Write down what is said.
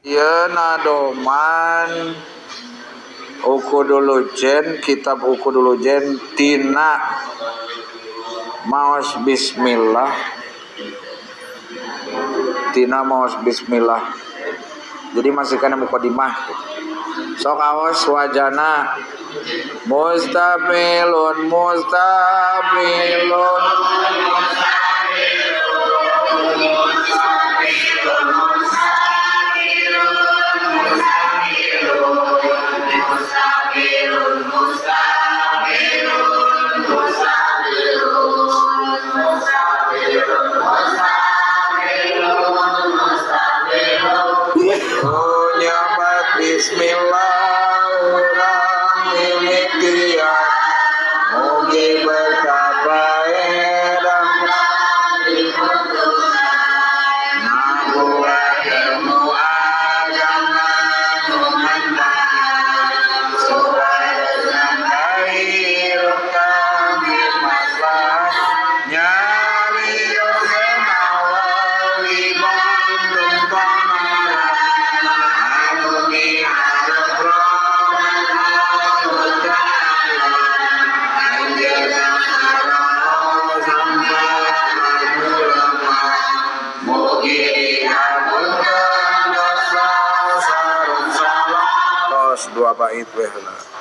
Ya nadoman ukudulujen kitab ukudulujen tina maos bismillah jadi masih kana mukadimah sok awas wajana mustaqbilun nyabat bismillah urang mimitian mugi berkah baedah nabuat ilmu agama numandan supaya sampai kami masalah nyari senawawi bandung panara amumi harap dua bait weh lah.